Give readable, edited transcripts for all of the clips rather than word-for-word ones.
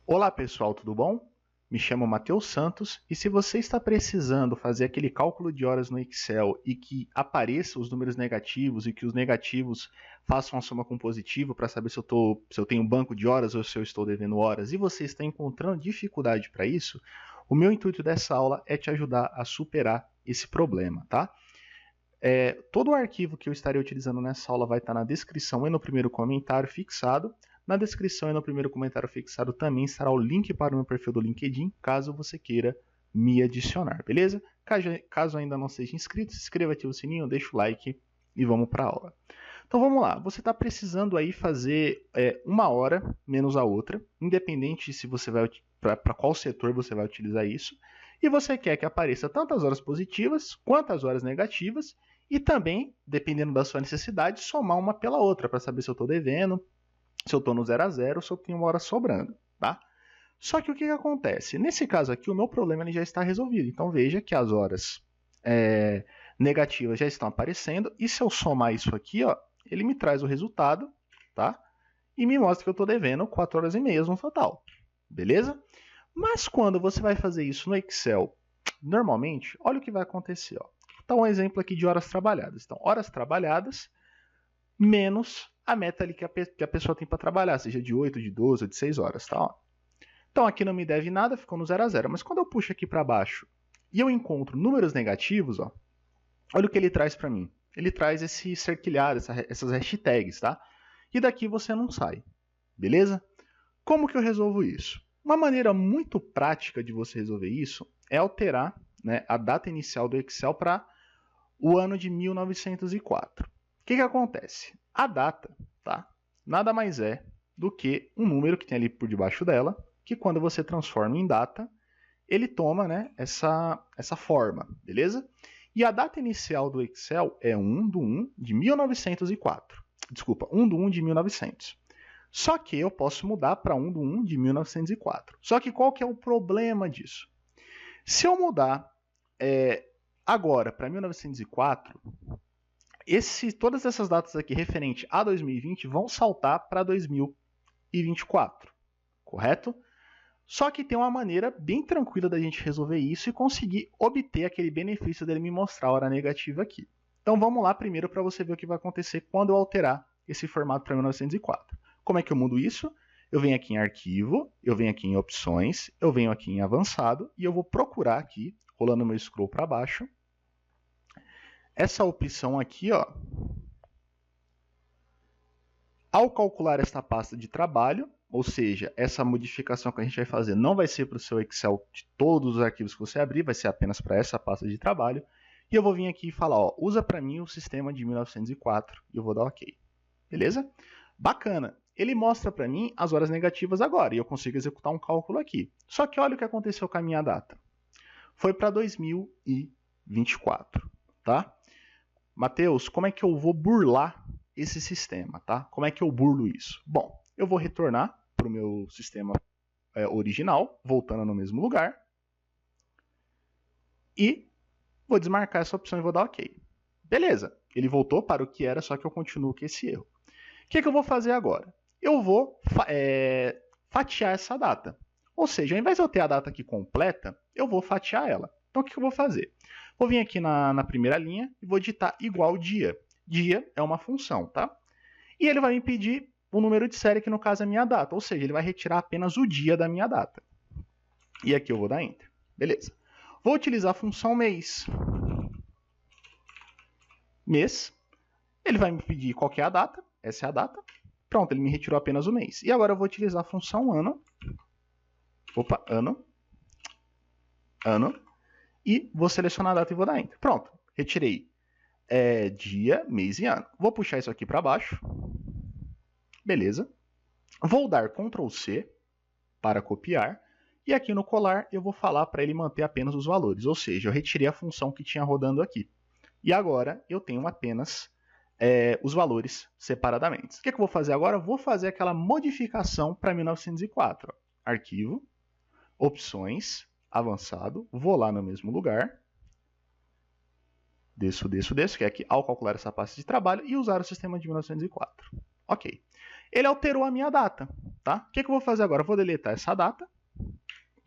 Olá pessoal, tudo bom? Me chamo Matheus Santos e se você está precisando fazer aquele cálculo de horas no Excel e que apareça os números negativos e que os negativos façam a soma com positivo para saber se eu tenho um banco de horas ou se eu estou devendo horas e você está encontrando dificuldade para isso, o meu intuito dessa aula é te ajudar a superar esse problema, tá? Todo o arquivo que eu estarei utilizando nessa aula vai estar na descrição e no primeiro comentário fixado. Na descrição e no primeiro comentário fixado também estará o link para o meu perfil do LinkedIn, caso você queira me adicionar, beleza? Caso ainda não seja inscrito, se inscreva, ativa o sininho, deixa o like e vamos para a aula. Então vamos lá, você está precisando aí fazer uma hora menos a outra, independente se você vai para qual setor você vai utilizar isso, e você quer que apareça tanto as horas positivas quanto as horas negativas, e também, dependendo da sua necessidade, somar uma pela outra, para saber se eu estou devendo, se eu estou no 0 a 0, se eu tenho uma hora sobrando, tá? Só que o que acontece? Nesse caso aqui, o meu problema ele já está resolvido. Então veja que as horas negativas já estão aparecendo, e se eu somar isso aqui, ó, ele me traz o resultado, tá? E me mostra que eu estou devendo 4 horas e meia no total, beleza? Mas quando você vai fazer isso no Excel, normalmente, olha o que vai acontecer, ó. Então, um exemplo aqui de horas trabalhadas. Então, horas trabalhadas menos a meta ali que a pessoa tem para trabalhar, seja de 8, de 12 ou de 6 horas, tá? Ó. Então, aqui não me deve nada, ficou no 0 a 0. Mas quando eu puxo aqui para baixo e eu encontro números negativos, ó, olha o que ele traz para mim. Ele traz esse cerquilhado, essas hashtags, tá? E daqui você não sai, beleza? Como que eu resolvo isso? Uma maneira muito prática de você resolver isso é alterar, né, a data inicial do Excel para o ano de 1904. O que acontece? A data, tá, nada mais é do que um número que tem ali por debaixo dela, que quando você transforma em data, ele toma, né, essa forma, beleza? E a data inicial do Excel é 1 de 1 de 1904. Desculpa, 1 de 1 de 1900. Só que eu posso mudar para 1 de 1 de 1904. Só que qual que é o problema disso? Se eu mudar agora para 1904, todas essas datas aqui referente a 2020 vão saltar para 2024, correto? Só que tem uma maneira bem tranquila da gente resolver isso e conseguir obter aquele benefício dele me mostrar a hora negativa aqui. Então vamos lá primeiro para você ver o que vai acontecer quando eu alterar esse formato para 1904. Como é que eu mudo isso? Eu venho aqui em arquivo, eu venho aqui em opções, eu venho aqui em avançado e eu vou procurar aqui, rolando meu scroll para baixo, essa opção aqui, ó. Ao calcular esta pasta de trabalho, ou seja, essa modificação que a gente vai fazer não vai ser para o seu Excel de todos os arquivos que você abrir, vai ser apenas para essa pasta de trabalho. E eu vou vir aqui e falar, ó, usa para mim o sistema de 1904 e eu vou dar OK. Beleza? Bacana. Ele mostra para mim as horas negativas agora e eu consigo executar um cálculo aqui. Só que olha o que aconteceu com a minha data. Foi para 2024, tá? Matheus, como é que eu vou burlar esse sistema, tá? Como é que eu burlo isso? Bom, eu vou retornar para o meu sistema original, voltando no mesmo lugar, e vou desmarcar essa opção e vou dar OK. Beleza, ele voltou para o que era, só que eu continuo com esse erro. O que eu vou fazer agora? Eu vou fatiar essa data. Ou seja, ao invés de eu ter a data aqui completa, eu vou fatiar ela. Então, o que eu vou fazer? Vou vir aqui na primeira linha e vou digitar igual dia. Dia é uma função, tá? E ele vai me pedir o número de série, que no caso é a minha data. Ou seja, ele vai retirar apenas o dia da minha data. E aqui eu vou dar Enter. Beleza. Vou utilizar a função mês. Mês. Ele vai me pedir qual que é a data. Essa é a data. Pronto, ele me retirou apenas o mês. E agora eu vou utilizar a função ano. Opa, ano. Ano. E vou selecionar a data e vou dar Enter. Pronto, retirei dia, mês e ano. Vou puxar isso aqui para baixo. Beleza. Vou dar Ctrl C para copiar. E aqui no colar eu vou falar para ele manter apenas os valores. Ou seja, eu retirei a função que tinha rodando aqui. E agora eu tenho apenas os valores separadamente. O que eu vou fazer agora? Vou fazer aquela modificação para 1904. Arquivo, opções, avançado, vou lá no mesmo lugar, desço, que é aqui ao calcular essa pasta de trabalho e usar o sistema de 1904. Ok. Ele alterou a minha data. tá? O que eu vou fazer agora? Eu vou deletar essa data.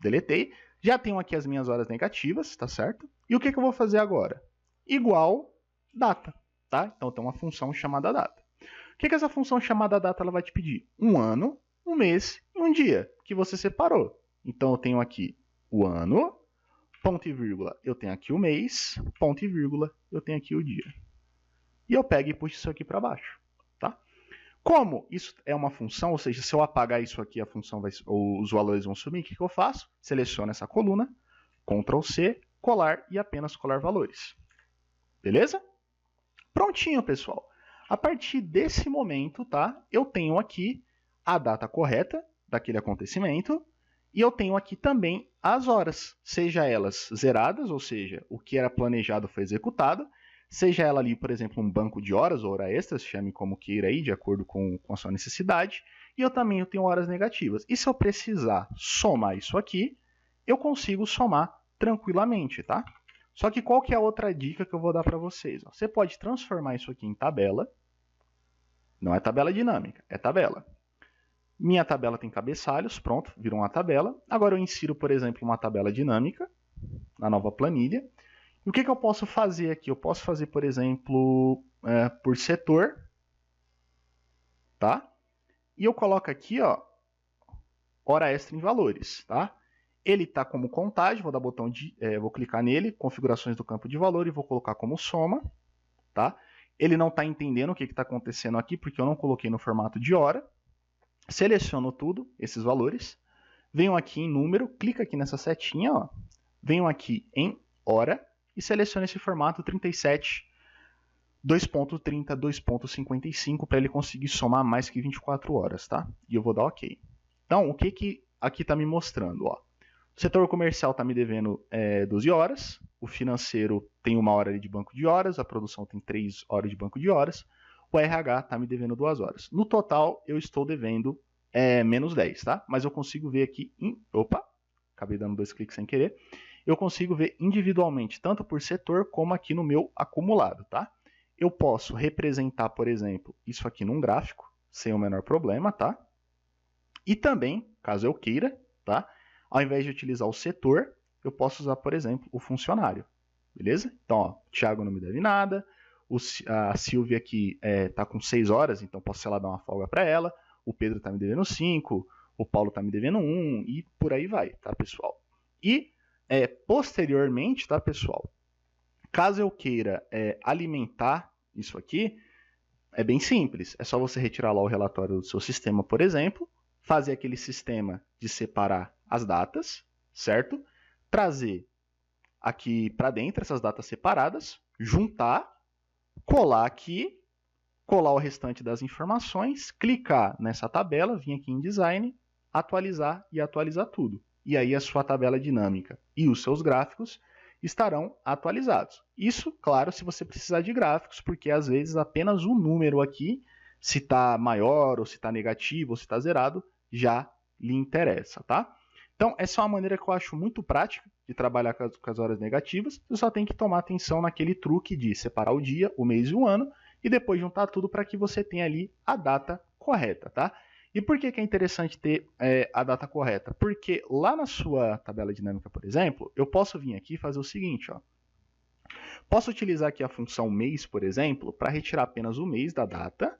Deletei. Já tenho aqui as minhas horas negativas, tá certo? E o que eu vou fazer agora? Igual data, tá? Então tem uma função chamada data. O que essa função chamada data ela vai te pedir? Um ano, um mês e um dia que você separou. Então eu tenho aqui o ano, ponto e vírgula, eu tenho aqui o mês, ponto e vírgula, eu tenho aqui o dia. E eu pego e puxo isso aqui para baixo, tá? Como isso é uma função, ou seja, se eu apagar isso aqui, a função vai, os valores vão sumir, o que eu faço? Seleciono essa coluna, Ctrl C, colar e apenas colar valores. Beleza? Prontinho, pessoal. A partir desse momento, tá? Eu tenho aqui a data correta daquele acontecimento e eu tenho aqui também as horas, seja elas zeradas, ou seja, o que era planejado foi executado, seja ela ali, por exemplo, um banco de horas ou hora extras, chame como queira aí, de acordo com a sua necessidade, e eu também tenho horas negativas. E se eu precisar somar isso aqui, eu consigo somar tranquilamente, tá? Só que qual que é a outra dica que eu vou dar para vocês? Você pode transformar isso aqui em tabela. Não é tabela dinâmica, é tabela. Minha tabela tem cabeçalhos, pronto, virou uma tabela. Agora eu insiro, por exemplo, uma tabela dinâmica na nova planilha. E o que eu posso fazer aqui? Eu posso fazer, por exemplo, por setor. Tá? E eu coloco aqui, ó, hora extra em valores. Tá? Ele está como contagem, vou dar botão de, vou clicar nele, configurações do campo de valor e vou colocar como soma, tá? Ele não está entendendo o que está acontecendo aqui porque eu não coloquei no formato de hora. Seleciono tudo, esses valores, venho aqui em número, clica aqui nessa setinha, ó, venho aqui em hora e seleciono esse formato 37, 2.30, 2.55 para ele conseguir somar mais que 24 horas, tá? E eu vou dar OK. Então, o que aqui está me mostrando, ó? O setor comercial está me devendo 12 horas, o financeiro tem 1 hora de banco de horas, a produção tem 3 horas de banco de horas, o RH está me devendo 2 horas. No total, eu estou devendo menos 10, tá? Mas eu consigo ver aqui, opa, acabei dando 2 cliques sem querer, eu consigo ver individualmente, tanto por setor como aqui no meu acumulado, tá? Eu posso representar, por exemplo, isso aqui num gráfico, sem o menor problema, tá? E também, caso eu queira, tá? Ao invés de utilizar o setor, eu posso usar, por exemplo, o funcionário. Beleza? Então, ó, o Thiago não me deve nada. A Silvia aqui está com 6 horas, então posso, sei lá, dar uma folga para ela. O Pedro está me devendo 5. O Paulo está me devendo 1. E por aí vai, tá, pessoal? E, posteriormente, tá, pessoal? Caso eu queira alimentar isso aqui, é bem simples. É só você retirar lá o relatório do seu sistema, por exemplo, fazer aquele sistema de separar as datas, certo? Trazer aqui para dentro essas datas separadas, juntar, colar aqui, colar o restante das informações, clicar nessa tabela, vir aqui em Design, atualizar e atualizar tudo. E aí a sua tabela dinâmica e os seus gráficos estarão atualizados. Isso, claro, se você precisar de gráficos, porque às vezes apenas um número aqui, se está maior, ou se está negativo, ou se está zerado, já lhe interessa, tá? Então, essa é uma maneira que eu acho muito prática de trabalhar com as horas negativas. Você só tem que tomar atenção naquele truque de separar o dia, o mês e o ano, e depois juntar tudo para que você tenha ali a data correta, tá? E por que é interessante ter a data correta? Porque lá na sua tabela dinâmica, por exemplo, eu posso vir aqui e fazer o seguinte, ó. Posso utilizar aqui a função mês, por exemplo, para retirar apenas o mês da data,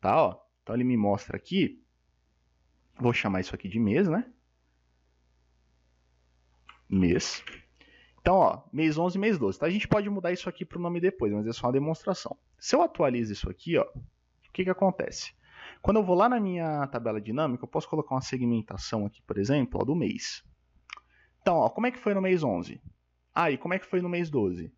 tá? Ó. Então ele me mostra aqui, vou chamar isso aqui de mês, né? Mês. Então, ó, mês 11 e mês 12. Tá? A gente pode mudar isso aqui para o nome depois, mas é só uma demonstração. Se eu atualizo isso aqui, ó, o que acontece? Quando eu vou lá na minha tabela dinâmica, eu posso colocar uma segmentação aqui, por exemplo, ó, do mês. Então, ó, como é que foi no mês 11? Ah, e como é que foi no mês 12?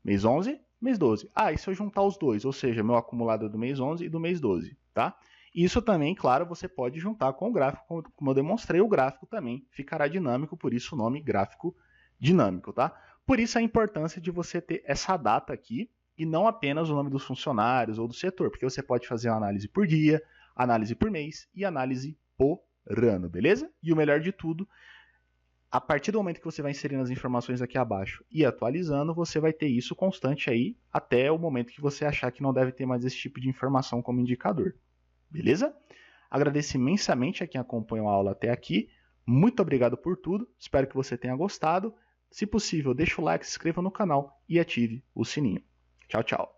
Mês 11, mês 12. Ah, e se eu juntar os dois, ou seja, meu acumulado do mês 11 e do mês 12, tá? Isso também, claro, você pode juntar com o gráfico, como eu demonstrei, o gráfico também ficará dinâmico, por isso o nome gráfico dinâmico, tá? Por isso a importância de você ter essa data aqui e não apenas o nome dos funcionários ou do setor, porque você pode fazer uma análise por dia, análise por mês e análise por ano, beleza? E o melhor de tudo, a partir do momento que você vai inserindo as informações aqui abaixo e atualizando, você vai ter isso constante aí até o momento que você achar que não deve ter mais esse tipo de informação como indicador. Beleza? Agradeço imensamente a quem acompanhou a aula até aqui. Muito obrigado por tudo, espero que você tenha gostado. Se possível, deixa o like, se inscreva no canal e ative o sininho. Tchau, tchau.